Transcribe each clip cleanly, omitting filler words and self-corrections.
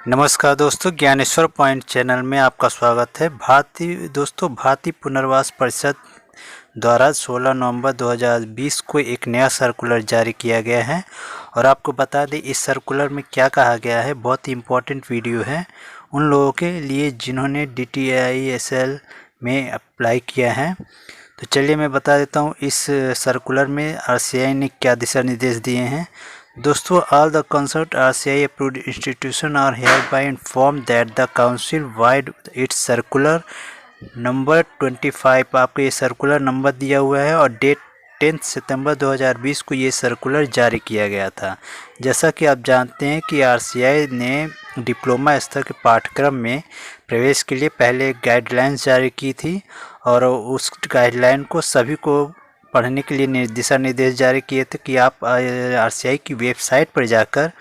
नमस्कार दोस्तों, Dnyaneshwar point channel में आपका स्वागत है। भारतीय पुनर्वास परिषद द्वारा 16 नवंबर 2020 को एक नया सर्कुलर जारी किया गया है और आपको बता दें इस सर्कुलर में क्या कहा गया है। बहुत ही इम्पोर्टेंट वीडियो है उन लोगों के लिए जिन्होंने DTISL में अप्लाई किया है। तो चलिए मैं बता देता हूँ इस सर्कुलर में RCI ने क्या दिशा निर्देश दिए हैं। दोस्तों, all the concerned RCI approved institution are hereby informed that the council via its circular number 25, आपको ये सर्कुलर नंबर दिया हुआ है और डेट 10 सितंबर 2020 को ये सर्कुलर जारी किया गया था। जैसा कि आप जानते हैं कि RCI ने डिप्लोमा स्तर के पाठ्यक्रम में प्रवेश के लिए पहले एक गाइडलाइंस जारी की थी और उस गाइडलाइन को सभी को पढ़ने के लिए दिशा निर्देश जारी किए थे कि आप RCI की वेबसाइट पर जाकर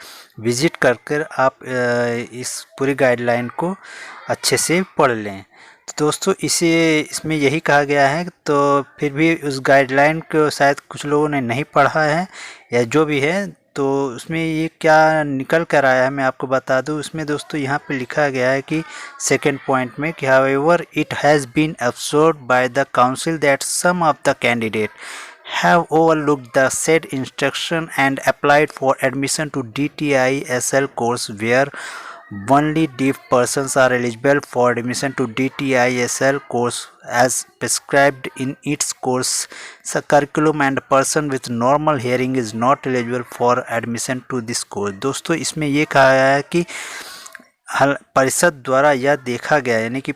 विजिट कर आप इस पूरी गाइडलाइन को अच्छे से पढ़ लें। तो दोस्तों इसमें यही कहा गया है। तो फिर भी उस गाइडलाइन को शायद कुछ लोगों ने नहीं पढ़ा है या जो भी है, तो उसमें ये क्या निकल कर आया है मैं आपको बता दूं। उसमें दोस्तों यहाँ पे लिखा गया है कि सेकंड पॉइंट में कि however it has been observed by the council that some of the candidate have overlooked the said instruction and applied for admission to DTISL course where only deaf persons are eligible for admission to DTISL course as prescribed in its course curriculum and person with normal hearing is not eligible for admission to this course। दोस्तों, इसमें ये कहा गया है कि परिषद द्वारा यह देखा गया, यानी कि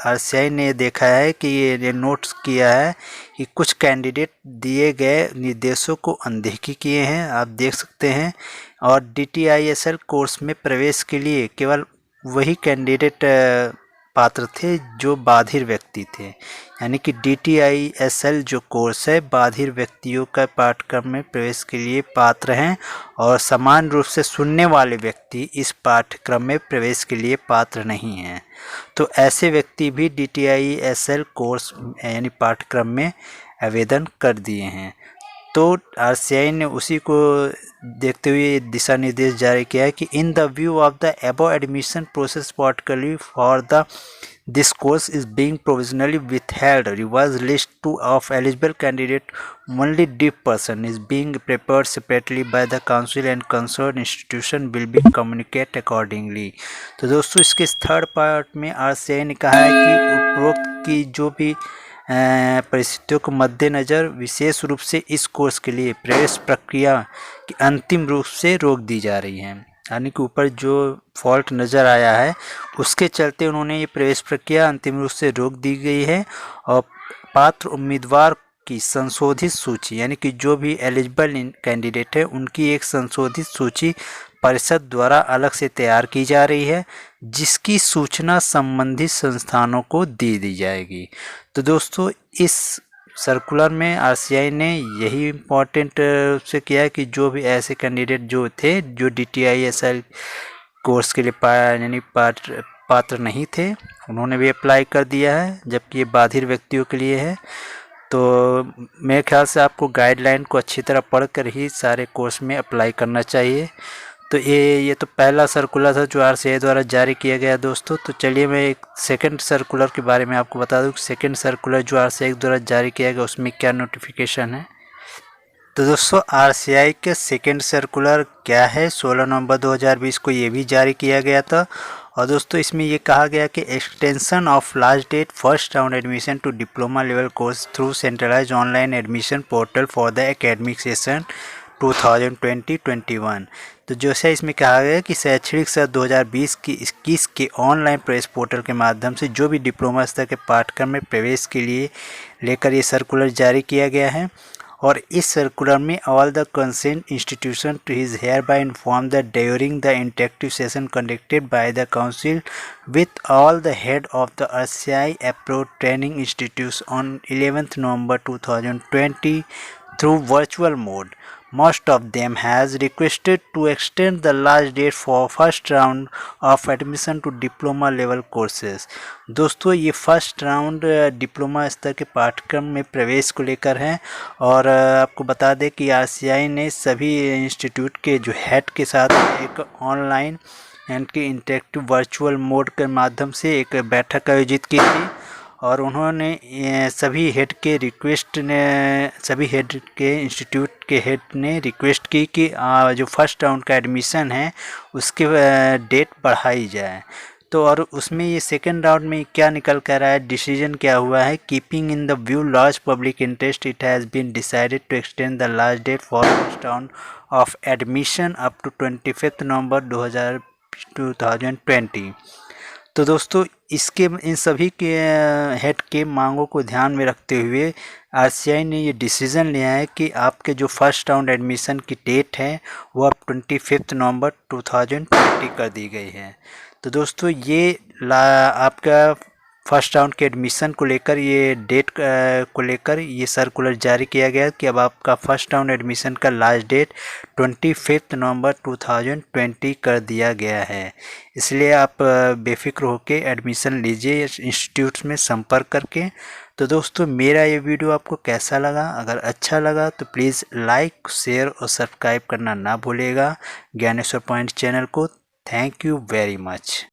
RCI ने देखा है कि ये नोट्स किया है कि कुछ कैंडिडेट दिए गए निर्देशों को अनदेखी किए हैं, आप देख सकते हैं। और DTISL कोर्स में प्रवेश के लिए केवल वही कैंडिडेट पात्र थे जो बाधिर व्यक्ति थे, यानी कि DTISL जो कोर्स है बाधिर व्यक्तियों का पाठ्यक्रम में प्रवेश के लिए पात्र हैं और समान रूप से सुनने वाले व्यक्ति इस पाठ्यक्रम में प्रवेश के लिए पात्र नहीं हैं। तो ऐसे व्यक्ति भी DTISL कोर्स यानी पाठ्यक्रम में आवेदन कर दिए हैं। तो RCI ने उसी को देखते हुए दिशा निर्देश जारी किया है कि इन the view of the above admission process particularly for the this course is being provisionally withheld revised list to of eligible candidate only deaf person is being prepared separately by the council and concerned institution will be communicate accordingly। तो दोस्तों, इसके third part में RCI ने कहा है कि उपरोक्त की जो भी परिस्थितियों को मद्देनज़र विशेष रूप से इस कोर्स के लिए प्रवेश प्रक्रिया की अंतिम रूप से रोक दी जा रही है, यानी कि ऊपर जो फॉल्ट नज़र आया है उसके चलते उन्होंने ये प्रवेश प्रक्रिया अंतिम रूप से रोक दी गई है। और पात्र उम्मीदवार की संशोधित सूची, यानी कि जो भी एलिजिबल कैंडिडेट है उनकी एक संशोधित सूची परिषद द्वारा अलग से तैयार की जा रही है, जिसकी सूचना संबंधित संस्थानों को दी जाएगी। तो दोस्तों, इस सर्कुलर में RCI ने यही इम्पोर्टेंट से किया है कि जो भी ऐसे कैंडिडेट जो थे जो DTISL कोर्स के लिए यानी पात्र नहीं थे, उन्होंने भी अप्लाई कर दिया है, जबकि ये बाधिर व्यक्तियों के लिए है। तो मेरे ख्याल से आपको गाइडलाइन को अच्छी तरह पढ़कर ही सारे कोर्स में अप्लाई करना चाहिए। तो ये तो पहला सर्कुलर था जो RCI द्वारा जारी किया गया दोस्तों। तो चलिए मैं एक सेकंड सर्कुलर के बारे में आपको बता दूं कि सेकंड सर्कुलर जो RCI द्वारा जारी किया गया उसमें क्या नोटिफिकेशन है। तो दोस्तों, RCI के सेकंड सर्कुलर क्या है, 16 नवंबर 2020 को ये भी जारी किया गया था। और दोस्तों, इसमें ये कहा गया कि extension of last date first round admission to diploma level course through centralize online admission portal for the academic session 2020-21। तो जैसे इसमें कहा गया कि शैक्षणिक सत्र 2020-21 के ऑनलाइन प्रवेश पोर्टल के माध्यम से जो भी डिप्लोमा स्तर के पाठ्यक्रम में प्रवेश के लिए लेकर ये सर्कुलर जारी किया गया है। और इस सर्कुलर में all the concerned institution is hereby inform that during the interactive session conducted by the council with all the head of the RCI approved training institute on 11 November 2020 through virtual mode. Most of them has requested to extend the last date for first round of admission to diploma level courses। दोस्तों, ये first round diploma स्तर के पाठ्यक्रम में प्रवेश को लेकर है। और आपको बता दें कि RCI ने सभी इंस्टीट्यूट के जो हेड के साथ एक ऑनलाइन यानी कि इंटरेक्टिव वर्चुअल मोड के माध्यम से एक बैठक आयोजित की थी और उन्होंने सभी हेड के इंस्टीट्यूट के हेड ने रिक्वेस्ट की कि जो फर्स्ट राउंड का एडमिशन है उसके डेट बढ़ाई जाए। तो और उसमें ये सेकेंड राउंड में क्या निकल कर आया, डिसीजन क्या हुआ है, keeping in the view large public interest it has been decided to extend the last date for first round of admission up to 25 November 2020। तो दोस्तों इसके इन सभी के हेड के मांगों को ध्यान में रखते हुए आरसीआई ने ये डिसीज़न लिया है कि आपके जो फर्स्ट राउंड एडमिशन की डेट है वो अब 25 नवंबर 2020 कर दी गई है। तो दोस्तों ये आपका फर्स्ट राउंड के एडमिशन को लेकर ये डेट को लेकर ये सर्कुलर जारी किया गया कि अब आपका फर्स्ट राउंड एडमिशन का लास्ट डेट 25 नवंबर 2020 कर दिया गया है। इसलिए आप बेफिक्र होकर एडमिशन लीजिए इंस्टीट्यूट में संपर्क करके। तो दोस्तों मेरा ये वीडियो आपको कैसा लगा, अगर अच्छा लगा तो प्लीज़ लाइक शेयर और सब्सक्राइब करना ना भूलिएगा ज्ञानेश्वर पॉइंट चैनल को। Thank you very much.